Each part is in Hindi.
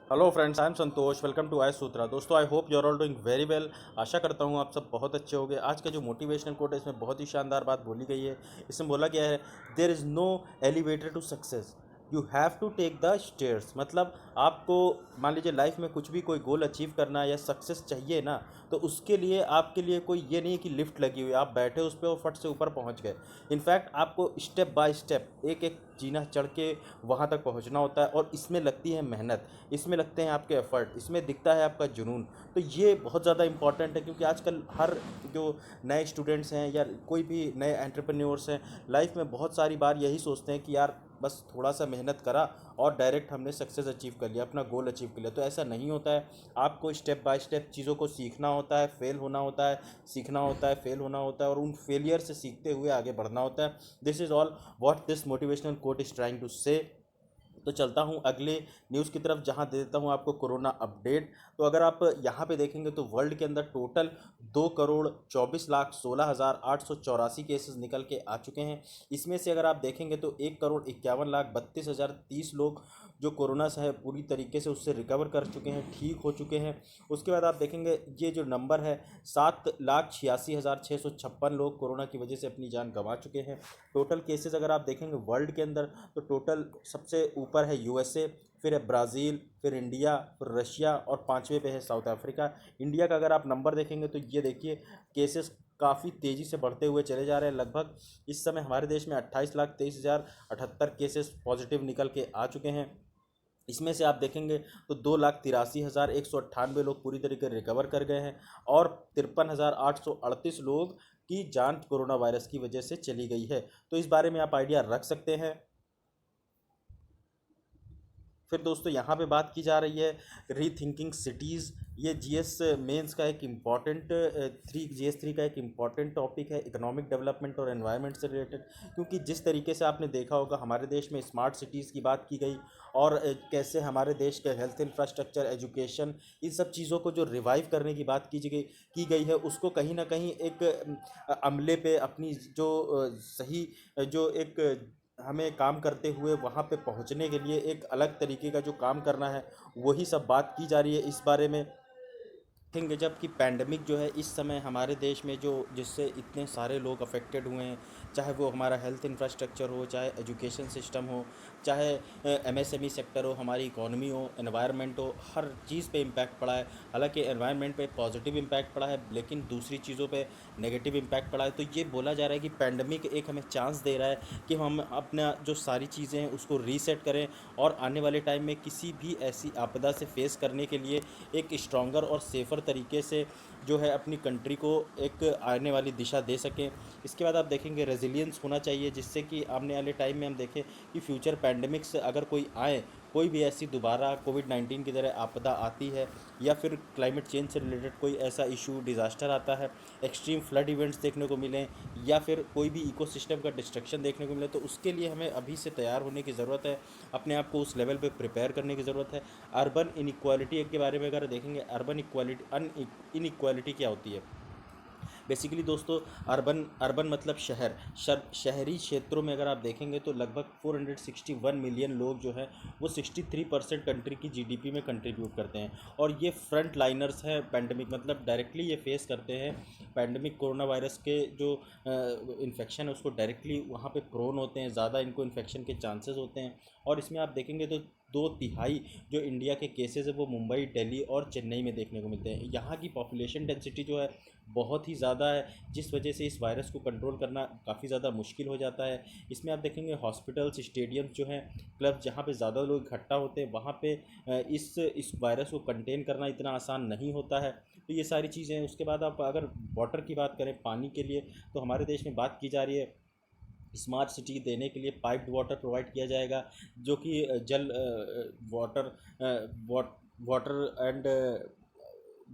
Hello friends, I am Santosh. Welcome to I Sutra. दोस्तों, I hope you are all doing very well. आशा करता हूँ आप सब बहुत अच्छे होंगे। आज का जो मोटिवेशनल कोट है इसमें बहुत ही शानदार बात बोली गई है। इसमें बोला गया है, there is no elevator to success, you have to take the stairs. मतलब आपको मान लीजिए लाइफ में कुछ भी कोई गोल अचीव करना है या सक्सेस चाहिए ना, तो उसके लिए आपके लिए कोई ये नहीं है कि लिफ्ट लगी हुई है, आप बैठे उस पर और फट से ऊपर पहुंच गए। इनफैक्ट आपको स्टेप बाय स्टेप एक एक जीना चढ़ के वहाँ तक पहुँचना होता है, और इसमें लगती है मेहनत, इसमें लगते हैं आपके एफर्ट, इसमें दिखता है आपका जुनून। तो ये बहुत ज़्यादा इंपॉर्टेंट है, क्योंकि आजकल हर जो नए स्टूडेंट्स हैं या कोई भी नए एंटरप्रेन्योर्स हैं, लाइफ में बहुत सारी बार यही सोचते हैं कि यार बस थोड़ा सा मेहनत करा और डायरेक्ट हमने सक्सेस अचीव कर लिया, अपना गोल अचीव कर लिया। तो ऐसा नहीं होता है। आपको स्टेप बाय स्टेप चीज़ों को सीखना होता है, फेल होना होता है, सीखना होता है, फेल होना होता है, और उन फेलियर से सीखते हुए आगे बढ़ना होता है। This is all what this motivational quote is trying to say. तो चलता हूँ अगले न्यूज़ की तरफ, जहाँ दे देता हूँ आपको कोरोना अपडेट। तो अगर आप यहाँ पे देखेंगे तो वर्ल्ड के अंदर टोटल 2,24,16,884 केसेस निकल के आ चुके हैं। इसमें से अगर आप देखेंगे तो 1,51,32,030 लोग जो कोरोना से है पूरी तरीके से उससे रिकवर कर चुके हैं, ठीक हो चुके हैं। उसके बाद आप देखेंगे ये जो नंबर है, 7,86,656 लोग कोरोना की वजह से अपनी जान गंवा चुके हैं। टोटल केसेस अगर आप देखेंगे वर्ल्ड के अंदर, तो टोटल सबसे ऊपर है यूएसए, फिर है ब्राज़ील, फिर इंडिया, फिर रशिया, और पाँचवें पे है साउथ अफ्रीका। इंडिया का अगर आप नंबर देखेंगे तो ये देखिए, केसेस काफ़ी तेज़ी से बढ़ते हुए चले जा रहे हैं। लगभग इस समय हमारे देश में 28,23,078 केसेस पॉजिटिव निकल के आ चुके हैं। इसमें से आप देखेंगे तो 2,83,198 लोग पूरी तरीके से रिकवर कर गए हैं, और 53,838 लोग की जान कोरोना वायरस की वजह से चली गई है। तो इस बारे में आप आइडिया रख सकते हैं। फिर दोस्तों यहाँ पे बात की जा रही है रीथिंकिंग सिटीज़। ये जीएस मेंस का एक इम्पॉर्टेंट GS3 का एक इम्पॉर्टेंट टॉपिक है, इकोनॉमिक डेवलपमेंट और एनवायरनमेंट से रिलेटेड। क्योंकि जिस तरीके से आपने देखा होगा हमारे देश में स्मार्ट सिटीज़ की बात की गई, और कैसे हमारे देश के हेल्थ इंफ्रास्ट्रक्चर, एजुकेशन, इन सब चीज़ों को जो रिवाइव करने की बात की गई है, उसको कहीं ना कहीं एक अमले पे अपनी जो सही जो एक हमें काम करते हुए वहाँ पे पहुँचने के लिए एक अलग तरीके का जो काम करना है, वही सब बात की जा रही है इस बारे में। देखेंगे जबकि पैंडमिक जो है इस समय हमारे देश में जो जिससे इतने सारे लोग अफेक्टेड हुए हैं, चाहे वो हमारा हेल्थ इंफ्रास्ट्रक्चर हो, चाहे एजुकेशन सिस्टम हो, चाहे एमएसएमई सेक्टर हो, हमारी इकोनॉमी हो, एनवायरनमेंट हो, हर चीज़ पे इम्पैक्ट पड़ा है। हालांकि एनवायरनमेंट पे पॉजिटिव इम्पैक्ट पड़ा है, लेकिन दूसरी चीज़ों पे नेगेटिव इम्पैक्ट पड़ा है। तो ये बोला जा रहा है कि पैंडमिक एक हमें चांस दे रहा है कि हम अपना जो सारी चीज़ें हैं उसको रीसेट करें, और आने वाले टाइम में किसी भी ऐसी आपदा से फेस करने के लिए एक स्ट्रॉन्गर और सेफ़र तरीके से जो है अपनी कंट्री को एक आने वाली दिशा दे सकें। इसके बाद आप देखेंगे रेजिलियंस होना चाहिए, जिससे कि आने वाले टाइम में हम देखें कि फ्यूचर पैंडमिक्स अगर कोई आए, कोई भी ऐसी दोबारा कोविड-19 की तरह आपदा आती है, या फिर क्लाइमेट चेंज से रिलेटेड कोई ऐसा इशू, डिज़ास्टर आता है, एक्सट्रीम फ्लड इवेंट्स देखने को मिलें, या फिर कोई भी इकोसिस्टम का डिस्ट्रक्शन देखने को मिले, तो उसके लिए हमें अभी से तैयार होने की ज़रूरत है, अपने आप को उस लेवल पे प्रिपेयर करने की ज़रूरत है। अर्बन इनइक्वालिटी के बारे में अगर देखेंगे, अर्बन इक्वालिटी इनइक्वालिटी क्या होती है बेसिकली दोस्तों। अर्बन अर्बन मतलब शहरी क्षेत्रों में अगर आप देखेंगे तो लगभग 461 मिलियन लोग जो हैं वो 63% कंट्री की जीडीपी में कंट्रीब्यूट करते हैं, और ये फ्रंट लाइनर्स हैं पैंडमिक, मतलब डायरेक्टली ये फेस करते हैं पैंडमिक कोरोना वायरस के जो इन्फेक्शन है उसको, डायरेक्टली वहाँ पे प्रोन होते हैं, ज़्यादा इनको इन्फेक्शन के चांसेस होते हैं। और इसमें आप देखेंगे तो 2/3 जो इंडिया के केसेस है वो मुंबई, दिल्ली और चेन्नई में देखने को मिलते हैं। यहाँ की पॉपुलेशन डेंसिटी जो है बहुत ही ज़्यादा है, जिस वजह से इस वायरस को कंट्रोल करना काफ़ी ज़्यादा मुश्किल हो जाता है। इसमें आप देखेंगे हॉस्पिटल्स, स्टेडियम्स जो हैं, क्लब जहाँ पे ज़्यादा लोग इकट्ठा होते हैं, वहाँ पे इस वायरस को कंटेन करना इतना आसान नहीं होता है। तो ये सारी चीज़ें हैं। उसके बाद आप अगर वाटर की बात करें, पानी के लिए, तो हमारे देश में बात की जा रही है स्मार्ट सिटी देने के लिए पाइप्ड वाटर प्रोवाइड किया जाएगा, जो कि जल water water and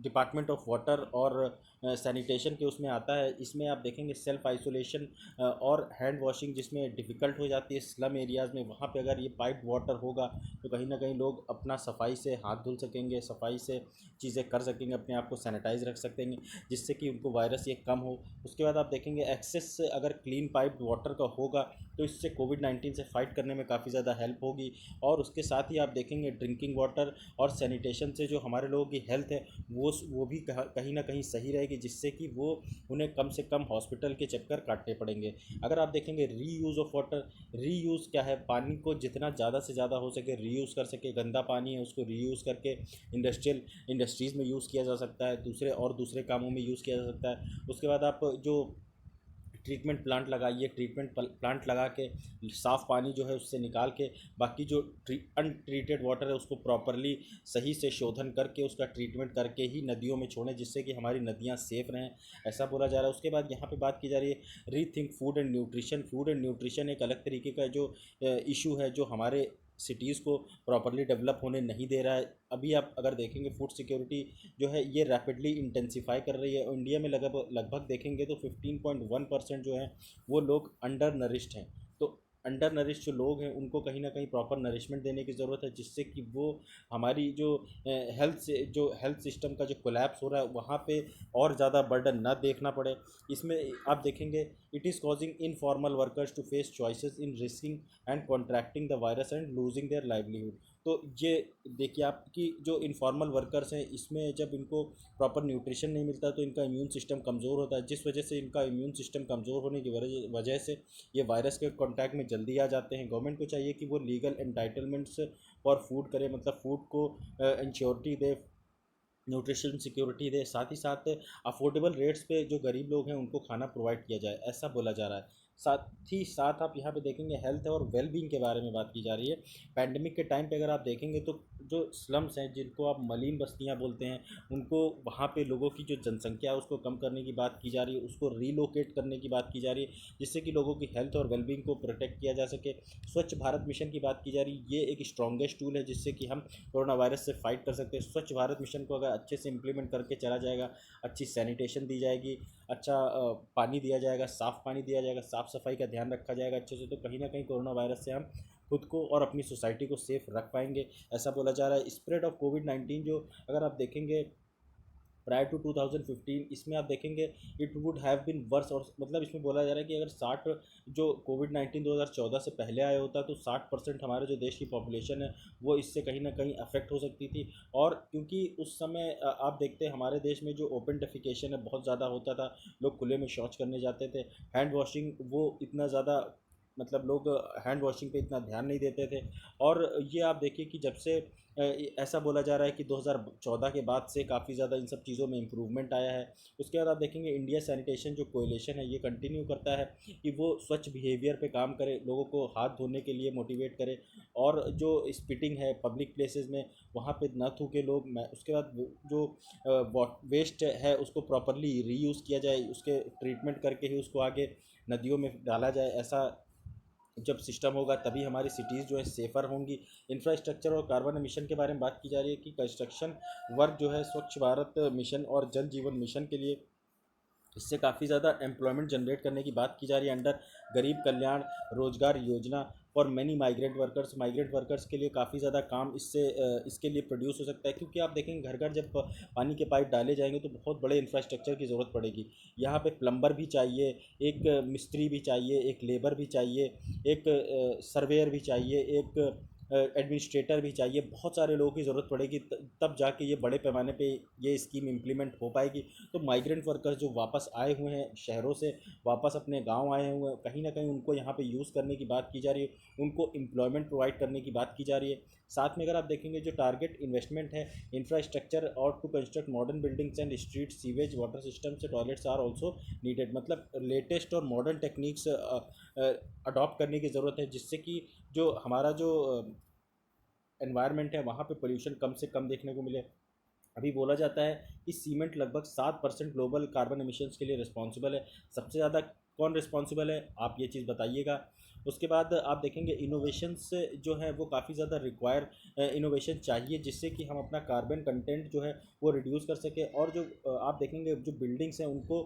department of water और सैनिटेशन के उसमें आता है। इसमें आप देखेंगे सेल्फ आइसोलेशन और हैंड वॉशिंग जिसमें डिफ़िकल्ट हो जाती है स्लम एरियाज़ में, वहाँ पे अगर ये पाइप्ड वाटर होगा तो कहीं ना कहीं लोग अपना सफाई से हाथ धुल सकेंगे, सफाई से चीज़ें कर सकेंगे, अपने आप को सैनिटाइज रख सकेंगे, जिससे कि उनको वायरस ये कम हो। उसके बाद आप देखेंगे एक्सेस अगर क्लीन पाइप्ड वाटर का होगा तो इससे कोविड-19 से फाइट करने में काफ़ी ज़्यादा हेल्प होगी। और उसके साथ ही आप देखेंगे ड्रिंकिंग वाटर और सैनिटेशन से जो हमारे लोगों की हेल्थ है वो भी कहीं ना कहीं सही रहेगी, जिससे कि वो उन्हें कम से कम हॉस्पिटल के चक्कर काटने पड़ेंगे। अगर आप देखेंगे रीयूज़ ऑफ वाटर, रीयूज़ क्या है, पानी को जितना ज़्यादा से ज़्यादा हो सके रीयूज़ कर सके, गंदा पानी है उसको रीयूज़ करके इंडस्ट्रीज़ में यूज़ किया जा सकता है, दूसरे कामों में यूज़ किया जा सकता है। उसके बाद आप जो ट्रीटमेंट प्लांट लगाइए, ट्रीटमेंट प्लांट लगा के साफ़ पानी जो है उससे निकाल के बाकी जो अनट्रीटेड वाटर है उसको प्रॉपरली सही से शोधन करके उसका ट्रीटमेंट करके ही नदियों में छोड़ें, जिससे कि हमारी नदियाँ सेफ रहें, ऐसा बोला जा रहा है। उसके बाद यहाँ पे बात की जा रही है rethink food and nutrition. Food and nutrition एक अलग तरीके का जो इशू है जो हमारे सिटीज़ को प्रॉपरली डेवलप होने नहीं दे रहा है। अभी आप अगर देखेंगे फूड सिक्योरिटी जो है ये रैपिडली इंटेंसिफाई कर रही है। इंडिया में लगभग लगभग देखेंगे तो 15.1% जो है वो लोग अंडर नरिश्ड हैं। तो अंडर नरिश्ड जो लोग हैं उनको कहीं ना कहीं प्रॉपर नरिशमेंट देने की ज़रूरत है, जिससे कि वो हमारी जो हेल्थ सिस्टम का जो कोलैप्स हो रहा है वहाँ पे और ज़्यादा बर्डन ना देखना पड़े। इसमें आप देखेंगे it is causing informal workers to face choices in risking and contracting the virus and losing their livelihood. तो ये देखिए आपकी जो इनफॉर्मल वर्कर्स हैं इसमें जब इनको प्रॉपर न्यूट्रिशन नहीं मिलता तो इनका इम्यून सिस्टम कमज़ोर होता है, जिस वजह से इनका इम्यून सिस्टम कमज़ोर होने की वजह से ये वायरस के कांटेक्ट में जल्दी आ जाते हैं। गवर्नमेंट को चाहिए कि वो लीगल एंटाइटलमेंट्स फॉर फूड करे, मतलब फूड को इंश्योरिटी दे, न्यूट्रिशन सिक्योरिटी दे, साथ ही साथ अफोर्डेबल रेट्स पे जो गरीब लोग हैं उनको खाना प्रोवाइड किया जाए, ऐसा बोला जा रहा है। साथ ही साथ आप यहाँ पे देखेंगे हेल्थ और वेलबींग के बारे में बात की जा रही है। पैंडमिक के टाइम पे अगर आप देखेंगे तो जो स्लम्स हैं जिनको आप मलिन बस्तियाँ बोलते हैं उनको, वहाँ पे लोगों की जो जनसंख्या है उसको कम करने की बात की जा रही है, उसको रीलोकेट करने की बात की जा रही है, जिससे कि लोगों की हेल्थ और वेलबींग को प्रोटेक्ट किया जा सके। स्वच्छ भारत मिशन की बात की जा रही है, ये एक स्ट्रॉन्गेस्ट टूल है जिससे कि हम कोरोना वायरस से फाइट कर सकते हैं। स्वच्छ भारत मिशन को अगर अच्छे से इम्प्लीमेंट करके चला जाएगा, अच्छी सैनिटेशन दी जाएगी, अच्छा पानी दिया जाएगा, साफ़ पानी दिया जाएगा, साफ़ सफाई का ध्यान रखा जाएगा अच्छे से, तो कहीं ना कहीं कोरोना वायरस से हम खुद को और अपनी सोसाइटी को सेफ रख पाएंगे, ऐसा बोला जा रहा है। स्प्रेड ऑफ कोविड-19 जो अगर आप देखेंगे प्रायर टू 2015, इसमें आप देखेंगे it would have been worse, और मतलब इसमें बोला जा रहा है कि अगर 60 जो कोविड-19 2014 से पहले आया होता तो 60% हमारे जो देश की पॉपुलेशन है वो इससे कहीं ना कहीं अफेक्ट हो सकती थी। और क्योंकि उस समय आप देखते हैं हमारे देश में जो ओपन डेफिकेशन है बहुत ज़्यादा होता था, लोग खुले में शौच करने जाते थे, हैंड वॉशिंग वो इतना ज़्यादा, मतलब लोग हैंड वॉशिंग पे इतना ध्यान नहीं देते थे। और ये आप देखिए कि जब से ऐसा बोला जा रहा है कि 2014 के बाद से काफ़ी ज़्यादा इन सब चीज़ों में इम्प्रूवमेंट आया है। उसके बाद आप देखेंगे इंडिया सैनिटेशन जो कोएलिशन है ये कंटिन्यू करता है कि वो स्वच्छ बिहेवियर पे काम करे, लोगों को हाथ धोने के लिए मोटिवेट करे, और जो स्पिटिंग है पब्लिक प्लेसेस में वहाँ पे ना थूके लोग। उसके बाद जो वेस्ट है उसको प्रॉपरली रीयूज़ किया जाए, उसके ट्रीटमेंट करके ही उसको आगे नदियों में डाला जाए। ऐसा जब सिस्टम होगा तभी हमारी सिटीज़ जो है सेफ़र होंगी। इंफ्रास्ट्रक्चर और कार्बन एमिशन के बारे में बात की जा रही है कि कंस्ट्रक्शन वर्क जो है स्वच्छ भारत मिशन और जल जीवन मिशन के लिए, इससे काफ़ी ज़्यादा एम्प्लॉयमेंट जनरेट करने की बात की जा रही है अंडर गरीब कल्याण रोजगार योजना फॉर मैनी माइग्रेंट वर्कर्स के लिए काफ़ी ज़्यादा काम इसके लिए प्रोड्यूस हो सकता है। क्योंकि आप देखेंगे घर घर जब पानी के पाइप डाले जाएंगे तो बहुत बड़े इंफ्रास्ट्रक्चर की ज़रूरत पड़ेगी। यहाँ पे प्लम्बर भी चाहिए, एक मिस्त्री भी चाहिए, एक लेबर भी चाहिए, एक सर्वेयर भी चाहिए, एक एडमिनिस्ट्रेटर भी चाहिए, बहुत सारे लोगों की ज़रूरत पड़ेगी, तब जाके ये बड़े पैमाने पे ये स्कीम इम्प्लीमेंट हो पाएगी। तो माइग्रेंट वर्कर्स जो वापस आए हुए हैं शहरों से, वापस अपने गांव आए हुए हैं, कहीं ना कहीं उनको यहाँ पे यूज़ करने की बात की जा रही है, उनको एम्प्लॉयमेंट प्रोवाइड करने की बात की जा रही है। साथ में अगर आप देखेंगे जो टारगेट इन्वेस्टमेंट है इंफ्रास्ट्रक्चर और to construct modern buildings and street sewage water system से टॉयलेट्स आर ऑल्सो नीडेड, मतलब लेटेस्ट और मॉडर्न टेक्निक्स अडॉप्ट करने की ज़रूरत है, जिससे कि जो हमारा जो एनवायरनमेंट है वहाँ पे पोल्यूशन कम से कम देखने को मिले। अभी बोला जाता है कि सीमेंट लगभग 7% ग्लोबल कार्बन एमिशंस के लिए रिस्पॉन्सिबल है। सबसे ज़्यादा कौन रिस्पॉन्सिबल है, आप ये चीज़ बताइएगा। उसके बाद आप देखेंगे इनोवेशंस जो है वो काफ़ी ज़्यादा इनोवेशन चाहिए, जिससे कि हम अपना कार्बन कंटेंट जो है वो रिड्यूस कर सके। और जो आप देखेंगे जो बिल्डिंग्स हैं उनको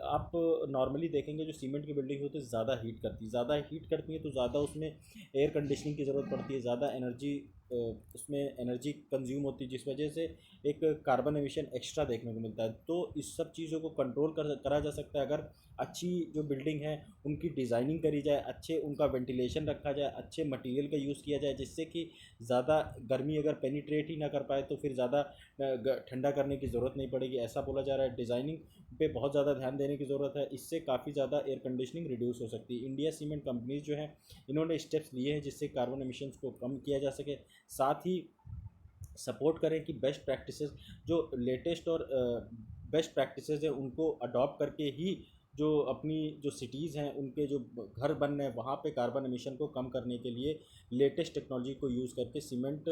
आप नॉर्मली देखेंगे जो सीमेंट की बिल्डिंग होती है ज़्यादा हीट करती है, तो ज़्यादा उसमें एयर कंडीशनिंग की ज़रूरत पड़ती है, ज़्यादा एनर्जी उसमें एनर्जी कंज्यूम होती है, जिस वजह से एक कार्बन एमिशन एक्स्ट्रा देखने को मिलता है। तो इस सब चीज़ों को कंट्रोल करा जा सकता है अगर अच्छी जो बिल्डिंग है उनकी डिज़ाइनिंग करी जाए, अच्छे उनका वेंटिलेशन रखा जाए, अच्छे मटेरियल का यूज़ किया जाए, जिससे कि ज़्यादा गर्मी अगर पेनिट्रेट ही ना कर पाए तो फिर ज़्यादा ठंडा करने की ज़रूरत नहीं पड़ेगी, ऐसा बोला जा रहा है। डिज़ाइनिंग पे बहुत ज़्यादा ध्यान देने की ज़रूरत है, इससे काफ़ी ज़्यादा एयर कंडीशनिंग रिड्यूस हो सकती है। इंडिया सीमेंट कंपनीज जो है इन्होंने स्टेप्स लिए हैं जिससे कार्बन एमिशंस को कम किया जा सके। साथ ही सपोर्ट करें कि बेस्ट प्रैक्टिसेस जो लेटेस्ट और बेस्ट प्रैक्टिसेस हैं उनको अडॉप्ट करके ही जो अपनी जो सिटीज़ हैं उनके जो घर बन रहे हैं वहाँ पे कार्बन एमिशन को कम करने के लिए लेटेस्ट टेक्नोलॉजी को यूज़ करके सीमेंट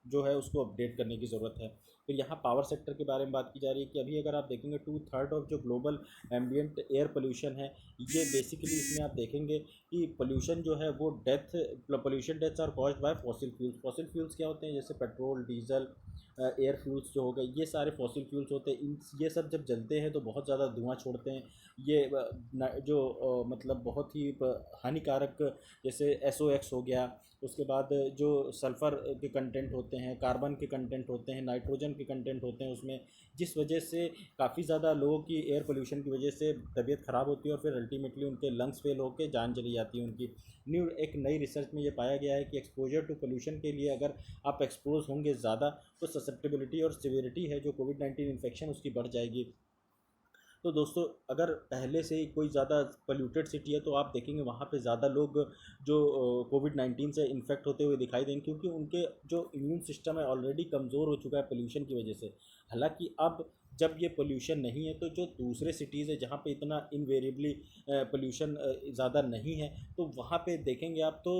जो है उसको अपडेट करने की ज़रूरत है। फिर यहाँ पावर सेक्टर के बारे में बात की जा रही है कि अभी अगर आप देखेंगे 2/3 ऑफ जो ग्लोबल एम्बियंट एयर पोल्यूशन है, ये बेसिकली इसमें आप देखेंगे कि पोल्यूशन जो है वो pollution deaths are caused by fossil fuels. Fossil fuels क्या होते हैं? जैसे पेट्रोल, डीजल, एयर फ्यूल्स जो हो गए, ये सारे फॉसिल फ्यूल्स होते हैं। इन ये सब जब जलते हैं तो बहुत ज़्यादा धुआं छोड़ते हैं। ये जो मतलब बहुत ही हानिकारक, जैसे SOx हो गया, उसके बाद जो सल्फ़र के कंटेंट होते हैं, कार्बन के कंटेंट होते हैं, नाइट्रोजन के कंटेंट होते हैं उसमें, जिस वजह से काफ़ी ज़्यादा लोगों की एयर पोल्यूशन की वजह से तबीयत ख़राब होती है और फिर अल्टीमेटली उनके लंग्स फेल होकर जान चली जाती है उनकी। एक नई रिसर्च में ये पाया गया है कि एक्सपोजर टू पोल्यूशन के लिए अगर आप एक्सपोज होंगे ज़्यादा तो ससेप्टेबिलिटी और सिवियरिटी है जो कोविड-19 इन्फेक्शन उसकी बढ़ जाएगी। तो दोस्तों, अगर पहले से ही कोई ज़्यादा पोल्यूटेड सिटी है तो आप देखेंगे वहाँ पे ज़्यादा लोग जो कोविड-19 से इन्फेक्ट होते हुए दिखाई देंगे, क्योंकि उनके जो इम्यून सिस्टम है ऑलरेडी कमज़ोर हो चुका है पोल्यूशन की वजह से। हालांकि अब जब ये पोल्यूशन नहीं है तो जो दूसरे सिटीज़ है जहाँ पे इतना इनवेरिएबली पोल्यूशन ज़्यादा नहीं है, तो वहाँ पे देखेंगे आप तो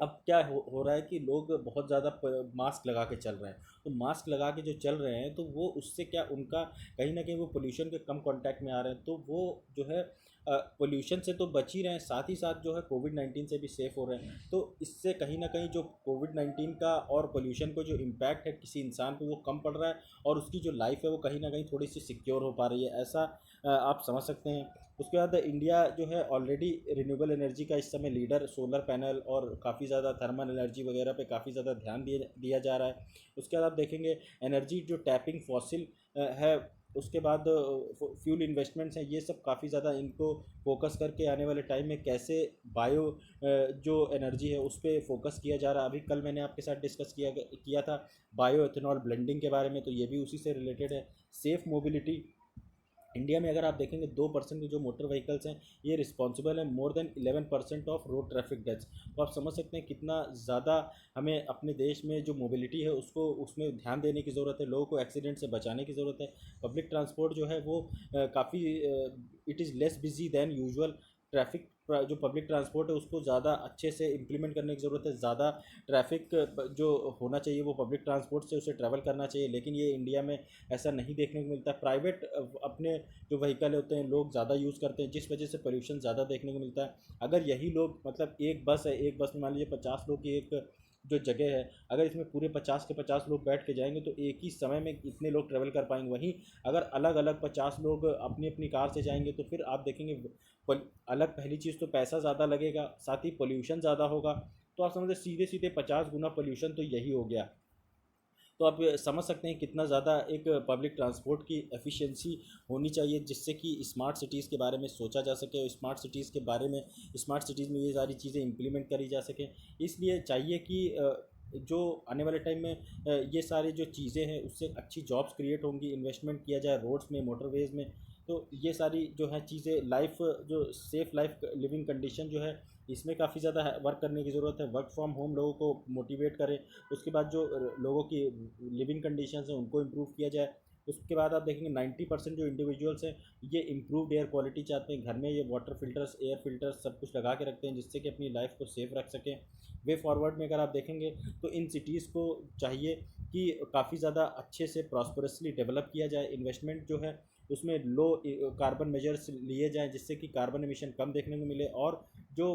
अब क्या हो रहा है कि लोग बहुत ज़्यादा मास्क लगा के चल रहे हैं। तो मास्क लगा के जो चल रहे हैं तो वो उससे क्या उनका कहीं ना कहीं वो पोल्यूशन के कम कांटेक्ट में आ रहे हैं, तो वो जो है पोल्यूशन से तो बच ही रहे हैं, साथ ही साथ जो है कोविड-19 से भी सेफ़ हो रहे हैं। तो इससे कहीं ना कहीं जो कोविड-19 का और पोल्यूशन को जो इम्पैक्ट है किसी इंसान पे वो कम पड़ रहा है और उसकी जो लाइफ है वो कहीं ना कहीं थोड़ी सी सिक्योर हो पा रही है, ऐसा आप समझ सकते हैं। उसके बाद इंडिया जो है ऑलरेडी रिन्यूएबल एनर्जी का इस समय लीडर, सोलर पैनल और काफ़ी ज़्यादा थर्मल एनर्जी वगैरह पे काफ़ी ज़्यादा ध्यान दिया जा रहा है। उसके बाद आप देखेंगे एनर्जी जो टैपिंग फॉसिल है, उसके बाद फ्यूल इन्वेस्टमेंट्स हैं, ये सब काफ़ी ज़्यादा इनको फोकस करके आने वाले टाइम में कैसे बायो जो एनर्जी है उस पर फोकस किया जा रहा है। अभी कल मैंने आपके साथ डिस्कस किया था बायो एथेनॉल ब्लेंडिंग के बारे में, तो ये भी उसी से रिलेटेड है। सेफ़ मोबिलिटी, इंडिया में अगर आप देखेंगे 2% के जो मोटर व्हीकल्स हैं ये रिस्पॉन्सिबल है more than 11% of road traffic deaths. तो आप समझ सकते हैं कितना ज़्यादा हमें अपने देश में जो मोबिलिटी है उसको उसमें ध्यान देने की ज़रूरत है, लोगों को एक्सीडेंट से बचाने की ज़रूरत है। पब्लिक ट्रांसपोर्ट जो है वो काफ़ी it is less busy than usual. Traffic जो पब्लिक ट्रांसपोर्ट है उसको ज़्यादा अच्छे से इम्प्लीमेंट करने की ज़रूरत है। ज़्यादा ट्रैफिक जो होना चाहिए वो पब्लिक ट्रांसपोर्ट से उसे ट्रैवल करना चाहिए, लेकिन ये इंडिया में ऐसा नहीं देखने को मिलता। प्राइवेट अपने जो व्हीकल होते हैं लोग ज़्यादा यूज़ करते हैं, जिस वजह से पोल्यूशन ज़्यादा देखने को मिलता है। अगर यही लोग मतलब एक बस है, एक बस में मान लीजिए 50 लोग की एक जो जगह है, अगर इसमें पूरे 50 के 50 लोग बैठ के जाएंगे तो एक ही समय में इतने लोग ट्रैवल कर पाएंगे। वहीं अगर अलग अलग 50 लोग अपनी अपनी कार से जाएंगे तो फिर आप देखेंगे अलग, पहली चीज़ तो पैसा ज़्यादा लगेगा, साथ ही पोल्यूशन ज़्यादा होगा। तो आप समझते सीधे सीधे 50 गुना पोल्यूशन तो यही हो गया। तो आप समझ सकते हैं कितना ज़्यादा एक पब्लिक ट्रांसपोर्ट की एफिशिएंसी होनी चाहिए, जिससे कि स्मार्ट सिटीज़ के बारे में सोचा जा सके और स्मार्ट सिटीज़ के बारे में, स्मार्ट सिटीज़ में ये सारी चीज़ें इम्प्लीमेंट करी जा सकें। इसलिए चाहिए कि जो आने वाले टाइम में ये सारी जो चीज़ें हैं उससे अच्छी जॉब्स क्रिएट होंगी, इन्वेस्टमेंट किया जाए रोड्स में, मोटरवेज़ में। तो ये सारी जो है चीज़ें लाइफ जो सेफ़ लाइफ लिविंग कंडीशन जो है इसमें काफ़ी ज़्यादा वर्क करने की ज़रूरत है। वर्क फ्रॉम होम लोगों को मोटिवेट करें, उसके बाद जो लोगों की लिविंग कंडीशंस हैं उनको इम्प्रूव किया जाए। उसके बाद आप देखेंगे 90% जो इंडिविजुअल्स हैं ये इम्प्रूव्ड एयर क्वालिटी चाहते हैं, घर में ये वाटर फिल्टर्स, एयर फिल्टर्स सब कुछ लगा के रखते हैं जिससे कि अपनी लाइफ को सेफ रख सकें। वे फॉरवर्ड में अगर आप देखेंगे तो इन सिटीज़ को चाहिए कि काफ़ी ज़्यादा अच्छे से प्रॉस्परसली डेवलप किया जाए, इन्वेस्टमेंट जो है उसमें लो कार्बन मेजर्स लिए जाएँ जिससे कि कार्बन एमिशन कम देखने को मिले। और जो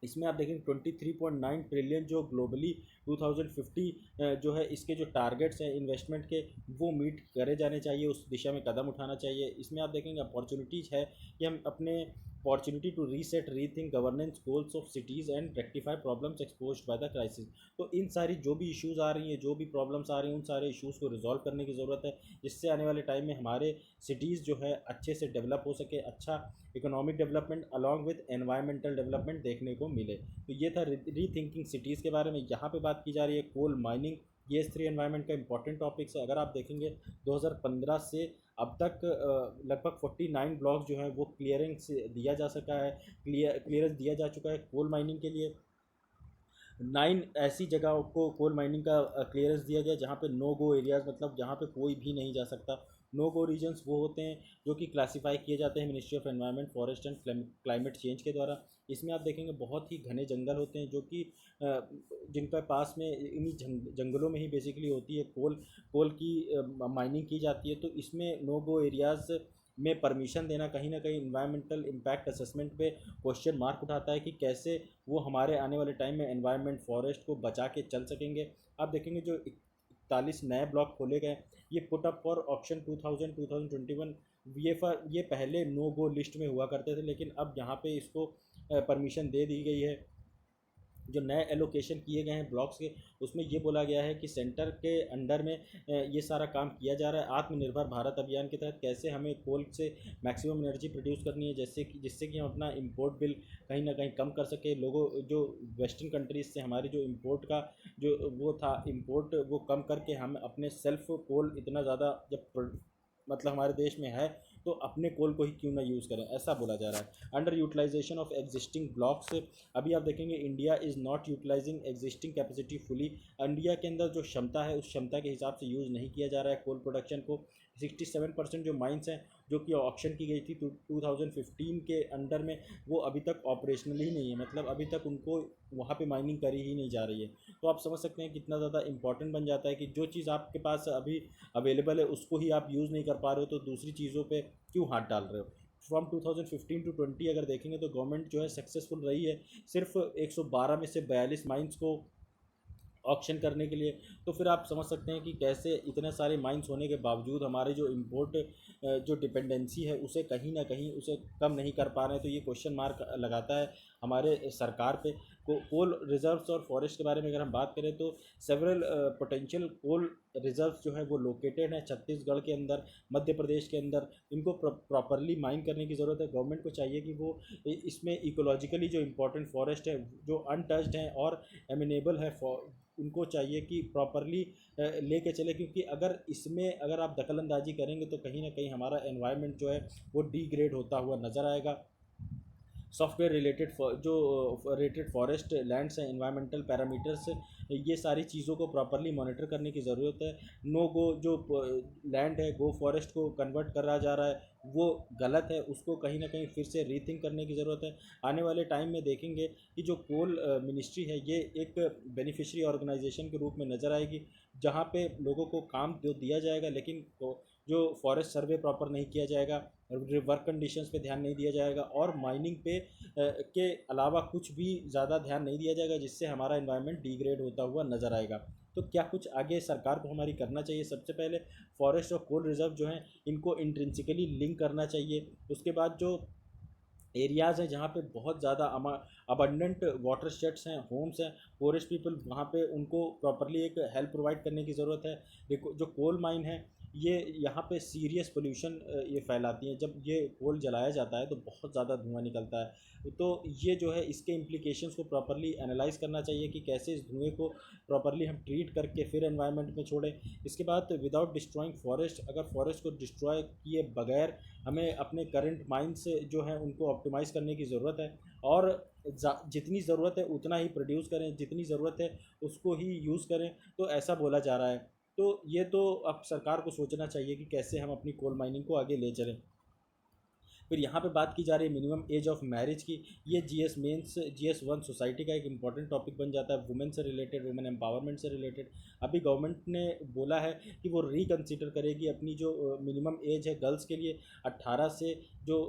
इसमें आप देखेंगे 23.9 ट्रिलियन जो ग्लोबली 2050 जो है इसके जो टारगेट्स हैं इन्वेस्टमेंट के वो मीट करे जाने चाहिए, उस दिशा में कदम उठाना चाहिए। इसमें आप देखेंगे अपॉर्चुनिटीज़ है कि हम अपने opportunity to reset rethink governance goals of cities and rectify problems exposed by the crisis. तो इन सारी जो भी इश्यूज़ आ रही हैं, जो भी प्रॉब्लम्स आ रही हैं, उन सारे इश्यूज़ को रिजॉल्व करने की ज़रूरत है, जिससे आने वाले टाइम में हमारे सिटीज़ जो है अच्छे से डेवलप हो सके, अच्छा economic development along with environmental development देखने को मिले। तो ये था री थिंकिंग सिटीज़ के बारे में। यहाँ पे बात की जा रही है कोल माइनिंग, ये S3 एनवायरनमेंट का इंपॉर्टेंट टॉपिक्स है। अगर आप देखेंगे 2015 से अब तक लगभग 49 ब्लॉक जो हैं वो क्लियरेंस दिया जा सका है, क्लियरेंस दिया जा चुका है कोल माइनिंग के लिए। 9 ऐसी जगहों को कोल माइनिंग का क्लियरेंस दिया गया जहाँ पे नो गो एरियाज़, मतलब जहाँ पे कोई भी नहीं जा सकता। नो गो रीजन्स वो होते हैं जो कि क्लासीफाई किए जाते हैं ministry of environment, forest and climate change के द्वारा। इसमें आप देखेंगे बहुत ही घने जंगल होते हैं जो कि जिनका पास में इन्हीं जंगलों में ही बेसिकली होती है कोल की माइनिंग की जाती है। तो इसमें नो गो एरियाज़ में परमिशन देना कहीं ना कहीं इन्वायरमेंटल इम्पैक्ट असेसमेंट पे क्वेश्चन मार्क उठाता है कि कैसे वो हमारे आने वाले टाइम में एनवायरनमेंट फॉरेस्ट को बचा के चल सकेंगे। आप देखेंगे जो 41 नए ब्लॉक खोले गए, ये पुट अप फॉर ऑप्शन 2021। ये पहले नो गो लिस्ट में हुआ करते थे, लेकिन अब यहाँ पे इसको परमिशन दे दी गई है। जो नए एलोकेशन किए गए हैं ब्लॉक्स के, उसमें ये बोला गया है कि सेंटर के अंडर में ये सारा काम किया जा रहा है। आत्मनिर्भर भारत अभियान के तहत कैसे हमें कोल से मैक्सिमम एनर्जी प्रोड्यूस करनी है, जिससे कि हम अपना इंपोर्ट बिल कहीं ना कहीं कम कर सके। लोगों जो वेस्टर्न कंट्रीज से हमारी जो इंपोर्ट का जो वो था इंपोर्ट, वो कम करके हम अपने सेल्फ कोल इतना ज़्यादा जब मतलब हमारे देश में है तो अपने कोल को ही क्यों ना यूज़ करें, ऐसा बोला जा रहा है। Underutilization of existing blocks, अभी आप देखेंगे India is not utilizing existing capacity fully. India के अंदर जो क्षमता है उस क्षमता के हिसाब से यूज़ नहीं किया जा रहा है कोल प्रोडक्शन को। 67% जो माइंस हैं जो कि ऑक्शन की गई थी 2015 के अंडर में, वो अभी तक ऑपरेशनल ही नहीं है, मतलब अभी तक उनको वहाँ पे माइनिंग करी ही नहीं जा रही है। तो आप समझ सकते हैं कितना ज़्यादा इंपॉर्टेंट बन जाता है कि जो चीज़ आपके पास अभी अवेलेबल है उसको ही आप यूज़ नहीं कर पा रहे हो, तो दूसरी चीज़ों पे क्यों हाथ डाल रहे हो। फ्रॉम 2015 टू 20 अगर देखेंगे तो गवर्नमेंट जो है सक्सेसफुल रही है सिर्फ 112 में से 42 माइंस को ऑक्शन करने के लिए। तो फिर आप समझ सकते हैं कि कैसे इतने सारे माइंस होने के बावजूद हमारे जो इम्पोर्ट जो डिपेंडेंसी है उसे कहीं ना कहीं उसे कम नहीं कर पा रहे हैं। तो ये क्वेश्चन मार्क लगाता है हमारे सरकार पे। कोल रिजर्व्स और फॉरेस्ट के बारे में अगर हम बात करें तो सेवरल पोटेंशियल कोल रिजर्व्स जो है वो लोकेटेड हैं छत्तीसगढ़ के अंदर, मध्य प्रदेश के अंदर। इनको प्रॉपरली माइन करने की ज़रूरत है। गवर्नमेंट को चाहिए कि वो इसमें इकोलॉजिकली जो इम्पोर्टेंट फॉरेस्ट है जो अनटच्ड हैं और एमिनेबल है, उनको चाहिए कि प्रॉपरली लेके चले, क्योंकि अगर आप दखल अंदाजी करेंगे तो कहीं ना कहीं हमारा एनवायरनमेंट जो है वो डिग्रेड होता हुआ नज़र आएगा। सॉफ्टवेयर रिलेटेड जो रेटेड फॉरेस्ट लैंड्स हैं, इन्वायरमेंटल पैरामीटर्स, ये सारी चीज़ों को प्रॉपरली मॉनिटर करने की ज़रूरत है। नो गो जो लैंड है गो फॉरेस्ट को कन्वर्ट करा जा रहा है वो गलत है, उसको कहीं ना कहीं फिर से रीथिंक करने की ज़रूरत है। आने वाले टाइम में देखेंगे कि जो कोल मिनिस्ट्री है ये एक बेनिफिशरी ऑर्गेनाइजेशन के रूप में नज़र आएगी, जहाँ पे लोगों को काम तो दिया जाएगा लेकिन जो फॉरेस्ट सर्वे प्रॉपर नहीं किया जाएगा, वर्क कंडीशंस पे ध्यान नहीं दिया जाएगा और माइनिंग पे के अलावा कुछ भी ज़्यादा ध्यान नहीं दिया जाएगा, जिससे हमारा एनवायरनमेंट डिग्रेड होता हुआ नज़र आएगा। तो क्या कुछ आगे सरकार को हमारी करना चाहिए? सबसे पहले फॉरेस्ट और कोल रिजर्व जो हैं इनको इंट्रिंसिकली लिंक करना चाहिए। उसके बाद जो एरियाज़ हैं जहाँ पे बहुत ज़्यादा अबंडेंट वाटर शेड्स हैं, होम्स हैं, पोरेस्ट पीपल, वहाँ पे उनको प्रॉपरली एक हेल्प प्रोवाइड करने की ज़रूरत है। देखो जो कोल माइन है ये यहाँ पे सीरियस पोल्यूशन ये फैलाती हैं। जब ये कोल जलाया जाता है तो बहुत ज़्यादा धुआं निकलता है। तो ये जो है इसके इम्प्लीकेशंस को प्रॉपरली एनालाइज करना चाहिए कि कैसे इस धुएँ को प्रॉपरली हम ट्रीट करके फिर एनवायरनमेंट में छोड़ें। इसके बाद विदाउट डिस्ट्रॉइंग फॉरेस्ट, अगर फॉरेस्ट को डिस्ट्रॉय किए बगैर हमें अपने करंट माइंस जो हैं उनको ऑप्टिमाइज़ करने की ज़रूरत है और जितनी ज़रूरत है उतना ही प्रोड्यूस करें, जितनी ज़रूरत है उसको ही यूज़ करें। तो ऐसा बोला जा रहा है। तो ये तो अब सरकार को सोचना चाहिए कि कैसे हम अपनी कोल माइनिंग को आगे ले चलें। फिर यहाँ पे बात की जा रही है मिनिमम एज ऑफ मैरिज की। ये GS1 सोसाइटी का एक इंपॉर्टेंट टॉपिक बन जाता है, वुमेन से रिलेटेड, वुमेन एम्पावरमेंट से रिलेटेड। अभी गवर्नमेंट ने बोला है कि वो रिकन्सिडर करेगी अपनी जो मिनिमम एज है गर्ल्स के लिए 18 से, जो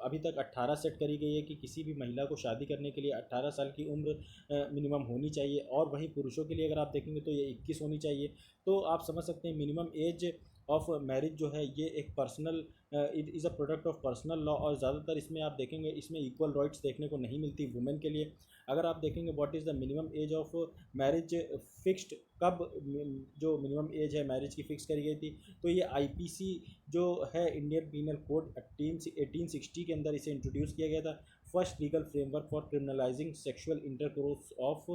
अभी तक 18 सेट करी गई है कि किसी भी महिला को शादी करने के लिए 18 साल की उम्र मिनिमम होनी चाहिए। और वहीं पुरुषों के लिए अगर आप देखेंगे तो ये 21 होनी चाहिए। तो आप समझ सकते हैं मिनिमम एज ऑफ मैरिज जो है ये एक personal, it is a product of personal law, और ज़्यादातर इसमें आप देखेंगे इसमें इक्वल राइट्स देखने को नहीं मिलती वुमेन के लिए। अगर आप देखेंगे what is the minimum age of marriage fixed, कब जो मिनिमम एज है मैरिज की फ़िक्स करी गई थी, तो ये आईपीसी जो है इंडियन पीनल कोड 1860 के अंदर इसे इंट्रोड्यूस किया गया था। First legal framework for criminalising sexual intercourse of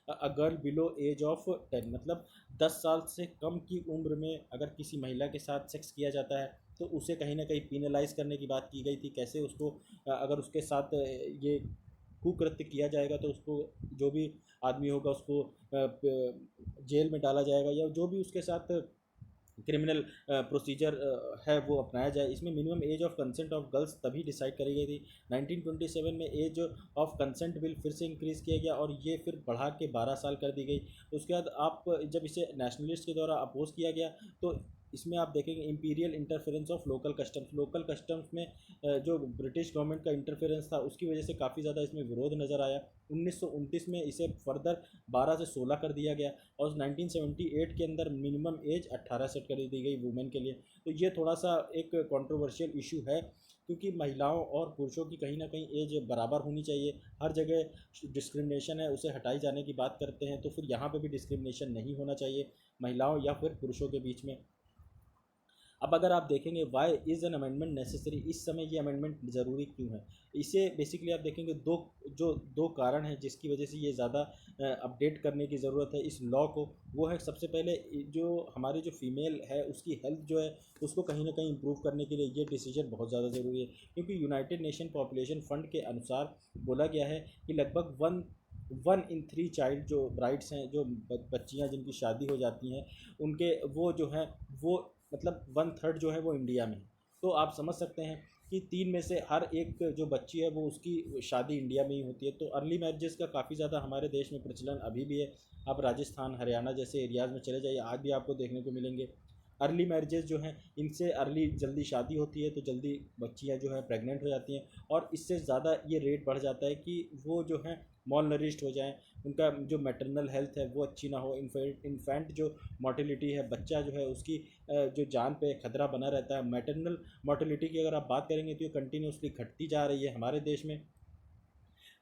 a girl below age of 10, मतलब 10 साल से कम की उम्र में अगर किसी महिला के साथ सेक्स किया जाता है तो उसे कहीं ना कहीं पीनलाइज करने की बात की गई थी। कैसे उसको अगर उसके साथ ये कुकृत्य किया जाएगा तो उसको, जो भी आदमी होगा उसको जेल में डाला जाएगा, या जो भी उसके साथ क्रिमिनल प्रोसीजर है वो अपनाया जाए। इसमें minimum age of consent of girls तभी डिसाइड करी गई थी 1927 में। एज ऑफ कंसेंट बिल फिर से इंक्रीज़ किया गया और ये फिर बढ़ा के 12 साल कर दी गई। उसके बाद आप जब इसे नेशनलिस्ट के द्वारा अपोज किया गया तो इसमें आप देखेंगे imperial interference of local customs, local customs में जो ब्रिटिश गवर्नमेंट का इंटरफेरेंस था उसकी वजह से काफ़ी ज़्यादा इसमें विरोध नज़र आया। 1929 में इसे फर्दर 12 से 16 कर दिया गया और 1978 के अंदर मिनिमम एज 18 सेट कर दी गई वुमेन के लिए। तो ये थोड़ा सा एक कंट्रोवर्शियल इशू है, क्योंकि महिलाओं और पुरुषों की कहीं ना कहीं एज बराबर होनी चाहिए। हर जगह डिस्क्रिमिनेशन है उसे हटाई जाने की बात करते हैं, तो फिर यहाँ पे भी डिस्क्रिमिनेशन नहीं होना चाहिए महिलाओं या फिर पुरुषों के बीच में। अब अगर आप देखेंगे why is an amendment necessary, इस समय ये अमेंडमेंट ज़रूरी क्यों है, इसे बेसिकली आप देखेंगे दो कारण हैं जिसकी वजह से ये ज़्यादा अपडेट करने की ज़रूरत है इस लॉ को। वो है सबसे पहले जो हमारी जो फीमेल है उसकी हेल्थ जो है उसको कहीं ना कहीं इम्प्रूव करने के लिए ये डिसीजन बहुत ज़्यादा ज़रूरी है, क्योंकि यूनाइटेड नेशन पॉपुलेशन फ़ंड के अनुसार बोला गया है कि लगभग 1 in 3 चाइल्ड जो ब्राइड्स हैं, जो बच्चियाँ जिनकी शादी हो जाती हैं, उनके वो जो हैं वो मतलब 1/3 जो है वो इंडिया में है। तो आप समझ सकते हैं कि 3 में से हर एक जो बच्ची है वो उसकी शादी इंडिया में ही होती है। तो अर्ली मैरिजेस का काफ़ी ज़्यादा हमारे देश में प्रचलन अभी भी है। आप राजस्थान, हरियाणा जैसे एरियाज़ में चले जाइए, आज भी आपको देखने को मिलेंगे। अर्ली मैरिजेस जो हैं इनसे अर्ली जल्दी शादी होती है तो जल्दी बच्चियां जो हैं प्रेग्नेंट हो जाती हैं, और इससे ज़्यादा ये रेट बढ़ जाता है कि वो जो हैं मॉल नरिश्ड हो जाएं, उनका जो मैटरनल हेल्थ है वो अच्छी ना हो, इन्फेंट जो मोर्टिलिटी है, बच्चा जो है उसकी जो जान पे खतरा बना रहता है। मैटरनल मोर्टिलिटी की अगर आप बात करेंगे तो ये कंटिन्यूसली घटती जा रही है हमारे देश में।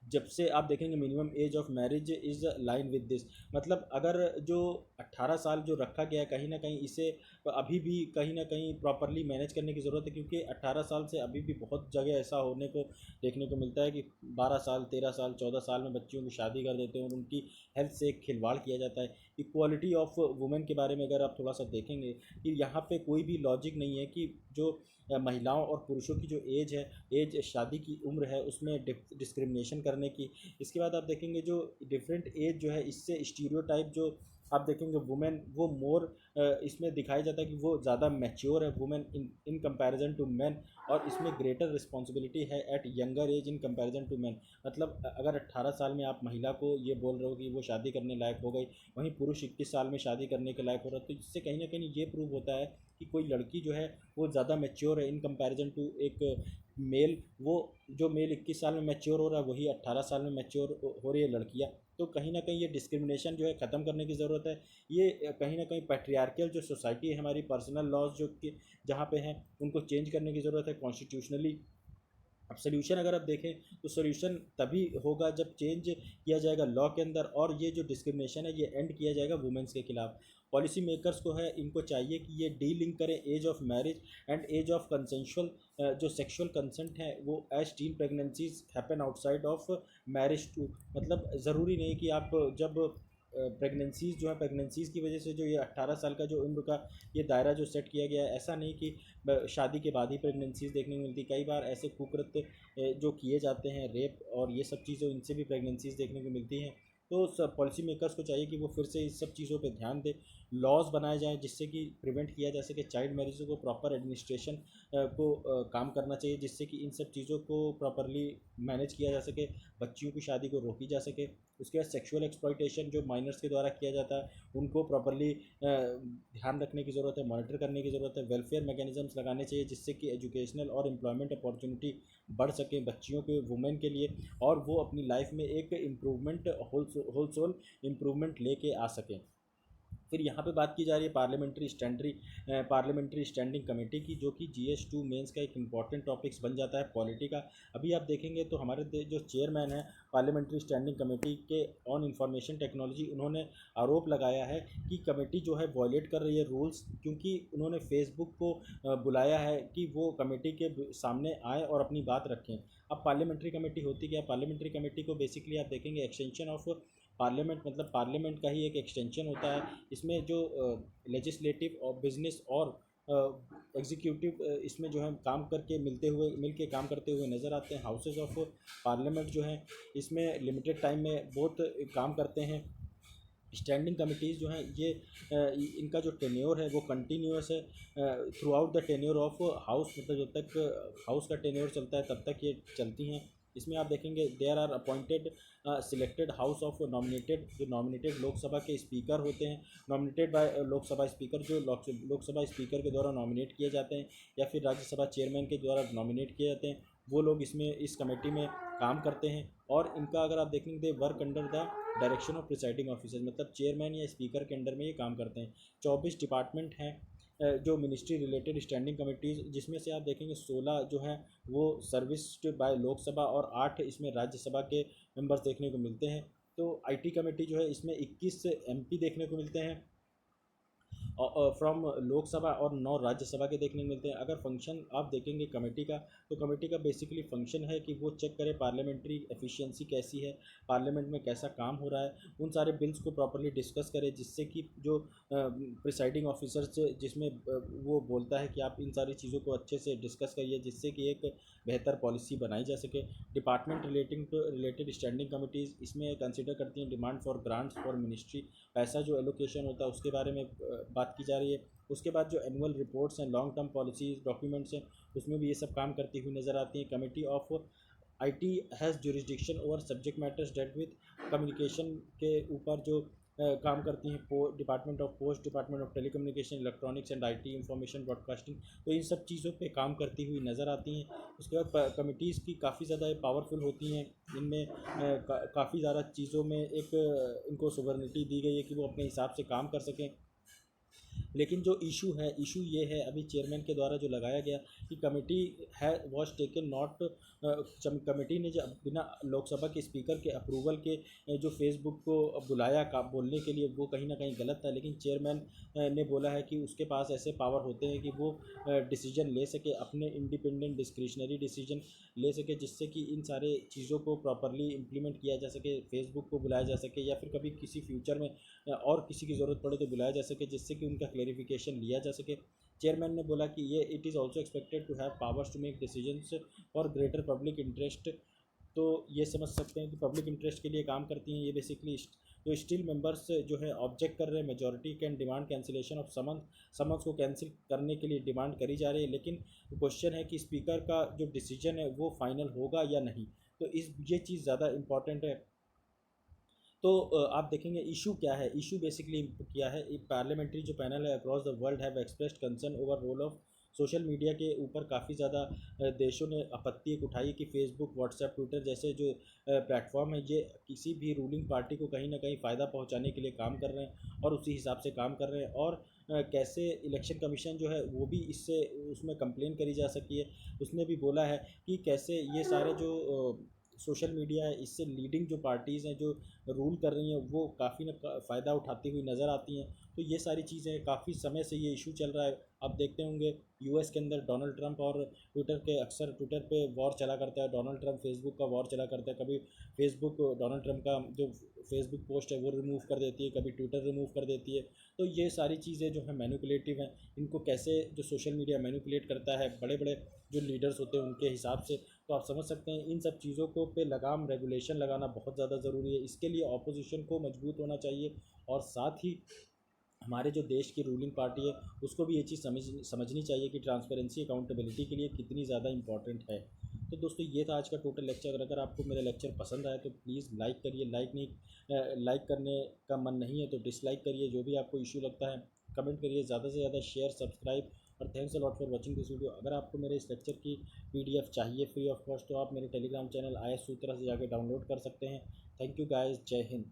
जब से आप देखेंगे minimum age of marriage is line with this, मतलब अगर जो 18 साल जो रखा गया है कहीं ना कहीं इसे अभी भी कहीं ना कहीं प्रॉपरली मैनेज करने की ज़रूरत है, क्योंकि 18 साल से अभी भी बहुत जगह ऐसा होने को देखने को मिलता है कि 12 साल, 13 साल, 14 साल में बच्चियों की शादी कर देते हैं और उनकी हेल्थ से एक खिलवाड़ किया जाता है। इक्वालिटी ऑफ वुमेन के बारे में अगर आप थोड़ा सा देखेंगे कि यहाँ पे कोई भी लॉजिक नहीं है कि जो महिलाओं और पुरुषों की जो एज है, एज शादी की उम्र है, उसमें डिस्क्रिमिनेशन करने की। इसके बाद आप देखेंगे जो डिफरेंट एज जो है इससे स्टीरियोटाइप जो आप देखेंगे वुमेन वो मोर इसमें दिखाया जाता है कि वो ज़्यादा मैच्योर है women in comparison to man, और इसमें ग्रेटर रिस्पॉन्सिबिलिटी है at younger age in comparison to man. मतलब अगर 18 साल में आप महिला को ये बोल रहे हो कि वो शादी करने लायक हो गई, वहीं पुरुष 21 साल में शादी करने के लायक हो रहा है, तो इससे कहीं ना कहीं ये प्रूव होता है कि कोई लड़की जो है वो ज़्यादा मैच्योर है इन कंपैरिजन टू एक मेल। वो जो मेल 21 साल में मैच्योर हो रहा है वही 18 साल में मैच्योर हो रही है लड़कियाँ। तो कहीं ना कहीं ये डिस्क्रिमिनेशन जो है ख़त्म करने की ज़रूरत है। ये कहीं ना कहीं पैट्रियार्कल जो सोसाइटी है हमारी, पर्सनल लॉज जो कि जहाँ पे हैं उनको चेंज करने की ज़रूरत है कॉन्स्टिट्यूशनली। अब सोल्यूशन अगर आप देखें तो सोल्यूशन तभी होगा जब चेंज किया जाएगा लॉ के अंदर, और ये जो डिस्क्रिमिनेशन है ये एंड किया जाएगा वुमेंस के खिलाफ। पॉलिसी मेकर्स को है, इनको चाहिए कि ये डी लिंक करें age of marriage and age of consensual जो सेक्सुअल कंसेंट है वो as teen pregnancies happen outside of marriage too. मतलब ज़रूरी नहीं कि आप जब प्रेगनेंसीज जो है प्रेगनेंसीज की वजह से जो ये 18 साल का जो उम्र का ये दायरा जो सेट किया गया है, ऐसा नहीं कि शादी के बाद ही प्रेगनेंसीज देखने को मिलती। कई बार ऐसे कुकृत्य जो किए जाते हैं, रेप और ये सब चीज़ें, इनसे भी प्रेगनेंसीज देखने को मिलती हैं। तो सब पॉलिसी मेकर्स को चाहिए कि वो फिर से इस सब चीज़ों पे ध्यान दें, लॉज बनाए जाएँ जिससे कि प्रिवेंट किया जा सके चाइल्ड मैरिज को। प्रॉपर एडमिनिस्ट्रेशन को काम करना चाहिए जिससे कि इन सब चीज़ों को प्रॉपरली मैनेज किया जा सके, बच्चियों की शादी को रोकी जा सके। उसके बाद सेक्सुअल एक्सप्लॉइटेशन जो माइनर्स के द्वारा किया जाता है उनको प्रॉपरली ध्यान रखने की ज़रूरत है, मॉनिटर करने की ज़रूरत है। वेलफेयर मैकेनिज़म्स लगाने चाहिए जिससे कि एजुकेशनल और एम्प्लॉयमेंट अपॉर्चुनिटी बढ़ सके बच्चियों के, वुमेन के लिए, और वो अपनी लाइफ में एक इम्प्रूवमेंट होल सोल इम्प्रूवमेंट लेके आ सकें। फिर यहाँ पे बात की जा रही है पार्लियामेंट्री स्टैंडिंग कमेटी की, जो कि GS2 मेंस का एक इम्पॉर्टेंट टॉपिक्स बन जाता है पॉलिटी का। अभी आप देखेंगे तो हमारे जो चेयरमैन है पार्लियामेंट्री स्टैंडिंग कमेटी के ऑन इंफॉर्मेशन टेक्नोलॉजी, उन्होंने आरोप लगाया है कि कमेटी जो है वॉयलेट कर रही है रूल्स, क्योंकि उन्होंने फेसबुक को बुलाया है कि वो कमेटी के सामने आए और अपनी बात रखें। अब पार्लियामेंट्री कमेटी होती क्या है? पार्लियामेंट्री कमेटी को बेसिकली आप देखेंगे एक्सटेंशन ऑफ पार्लियामेंट, मतलब पार्लियामेंट का ही एक एक्सटेंशन होता है। इसमें जो लेजिस्लेटिव और बिजनेस और एग्जीक्यूटिव इसमें जो है काम करके मिल के काम करते हुए नज़र आते हैं। हाउसेज ऑफ पार्लियामेंट जो हैं इसमें लिमिटेड टाइम में बहुत काम करते हैं। स्टैंडिंग कमिटीज़ जो हैं ये इनका जो टेन्योर है वो कंटिन्यूस है through out the tenure of house, मतलब जब तक हाउस का टेन्योर चलता है तब तक ये चलती हैं। इसमें आप देखेंगे there are appointed selected house of nominated, जो नॉमिनेटेड लोकसभा के स्पीकर होते हैं, नॉमिनेटेड बाय लोकसभा स्पीकर, जो लोकसभा स्पीकर के द्वारा नॉमिनेट किए जाते हैं या फिर राज्यसभा चेयरमैन के द्वारा नॉमिनेट किए जाते हैं, वो लोग इसमें इस कमेटी में काम करते हैं। और इनका अगर आप देखेंगे they work under the direction of presiding officer, मतलब चेयरमैन या स्पीकर के अंडर में ये काम करते हैं। 24 डिपार्टमेंट हैं जो मिनिस्ट्री रिलेटेड स्टैंडिंग कमिटीज़, जिसमें से आप देखेंगे 16 जो हैं वो सर्विस्ड बाय लोकसभा और 8 इसमें राज्यसभा के मेंबर्स देखने को मिलते हैं। तो IT कमेटी जो है इसमें 21 MP देखने को मिलते हैं फ्रॉम लोकसभा और 9 राज्यसभा के देखने को मिलते हैं। अगर फंक्शन आप देखेंगे कमेटी का, तो कमेटी का बेसिकली फंक्शन है कि वो चेक करे पार्लियामेंट्री एफिशिएंसी कैसी है, पार्लियामेंट में कैसा काम हो रहा है, उन सारे बिल्स को प्रॉपर्ली डिस्कस करे, जिससे कि जो प्रिसाइडिंग ऑफिसर्स जिसमें वो बोलता है कि आप इन सारी चीज़ों को अच्छे से डिस्कस करिए, जिससे कि एक बेहतर पॉलिसी बनाई जा सके। डिपार्टमेंट रिलेटेड स्टैंडिंग कमिटीज़ इसमें कंसिडर करती हैं demand for grants for ministry, पैसा जो एलोकेशन होता है उसके बारे में बात की जा रही है। उसके बाद जो एनुअल रिपोर्ट्स हैं, लॉन्ग टर्म पॉलिसीज डॉक्यूमेंट्स हैं, उसमें भी ये सब काम करती हुई नज़र आती हैं। Committee of IT has jurisdiction over subject matters dealt with communication के ऊपर जो काम करती हैं department of post, department of telecommunication, electronics and IT information broadcasting, तो इन सब चीज़ों पे काम करती हुई नज़र आती हैं। उसके बाद कमिटीज़ की काफ़ी ज़्यादा पावरफुल होती हैं, इनमें काफ़ी ज़्यादा चीज़ों में एक इनको सोवरेनिटी दी गई है कि वो अपने हिसाब से काम कर सकें। लेकिन जो इशू ये है अभी चेयरमैन के द्वारा जो लगाया गया कि कमेटी है वॉज टेकन नॉट, कमेटी ने जो बिना लोकसभा के स्पीकर के अप्रूवल के जो फेसबुक को बुलाया बोलने के लिए, वो कहीं ना कहीं गलत था। लेकिन चेयरमैन ने बोला है कि उसके पास ऐसे पावर होते हैं कि वो डिसीजन ले सके, अपने इंडिपेंडेंट डिस्क्रिशनरी डिसीजन ले सके, जिससे कि इन सारे चीज़ों को प्रॉपरली इम्प्लीमेंट किया जा सके, फेसबुक को बुलाया जा सके या फिर कभी किसी फ्यूचर में और किसी की ज़रूरत पड़े तो बुलाया जा सके, जिससे कि उनका क्लेरिफिकेशन लिया जा सके। चेयरमैन ने बोला कि ये it is also expected to have powers to make decisions for greater public interest. तो ये समझ सकते हैं कि पब्लिक इंटरेस्ट के लिए काम करती हैं ये बेसिकली। जो स्टिल मेंबर्स जो है ऑब्जेक्ट कर रहे हैं, majority can demand cancellation of summons को कैंसिल करने के लिए डिमांड करी जा रही है। लेकिन क्वेश्चन है कि स्पीकर का जो डिसीजन है वो फाइनल होगा या नहीं, तो ये चीज़ ज़्यादा इम्पॉर्टेंट है। तो आप देखेंगे इशू क्या है, इशू बेसिकली क्या है, एक पार्लियामेंट्री जो पैनल है across the world have expressed concern over role of social media के ऊपर काफ़ी ज़्यादा देशों ने आपत्ति एक उठाई कि फेसबुक, व्हाट्सएप, ट्विटर जैसे जो प्लेटफॉर्म है ये किसी भी रूलिंग पार्टी को कहीं ना कहीं फ़ायदा पहुंचाने के लिए काम कर रहे हैं और उसी हिसाब से काम कर रहे हैं। और कैसे इलेक्शन कमीशन जो है वो भी इससे उसमें कंप्लेन करी जा सकी है। उसने भी बोला है कि कैसे ये सारे जो सोशल मीडिया है इससे लीडिंग जो पार्टीज़ हैं जो रूल कर रही हैं वो काफ़ी ना फ़ायदा उठाती हुई नज़र आती हैं। तो ये सारी चीज़ें काफ़ी समय से ये इशू चल रहा है। आप देखते होंगे US के अंदर डोनाल्ड ट्रंप और ट्विटर के अक्सर ट्विटर पे वॉर चला करता है, डोनाल्ड ट्रंप फेसबुक का वॉर चला करता है। कभी फेसबुक डोनाल्ड ट्रंप का जो फेसबुक पोस्ट है वो रिमूव कर देती है, कभी ट्विटर रिमूव कर देती है। तो ये सारी चीज़ें जो है मैनिपुलेटिव हैं, इनको कैसे जो सोशल मीडिया मैनिपुलेट करता है बड़े बड़े जो लीडर्स होते हैं उनके हिसाब से, तो आप समझ सकते हैं इन सब चीज़ों को पे लगाम रेगुलेशन लगाना बहुत ज़्यादा ज़रूरी है। इसके लिए ऑपोजिशन को मजबूत होना चाहिए और साथ ही हमारे जो देश की रूलिंग पार्टी है उसको भी ये चीज़ समझनी चाहिए कि ट्रांसपेरेंसी अकाउंटेबिलिटी के लिए कितनी ज़्यादा इंपॉर्टेंट है। तो दोस्तों ये था आज का टोटल लेक्चर। अगर आपको मेरा लेक्चर पसंद आया तो प्लीज़ लाइक करिए, लाइक करने का मन नहीं है तो डिसलाइक करिए, जो भी आपको इशू लगता है कमेंट करिए, ज़्यादा से ज़्यादा शेयर, सब्सक्राइब और thanks a lot for watching this video. अगर आपको मेरे इस लेक्चर की PDF चाहिए फ्री ऑफ कॉस्ट तो आप मेरे टेलीग्राम चैनल IS सूत्रा से जाकर डाउनलोड कर सकते हैं। थैंक यू गाइस, जय हिंद।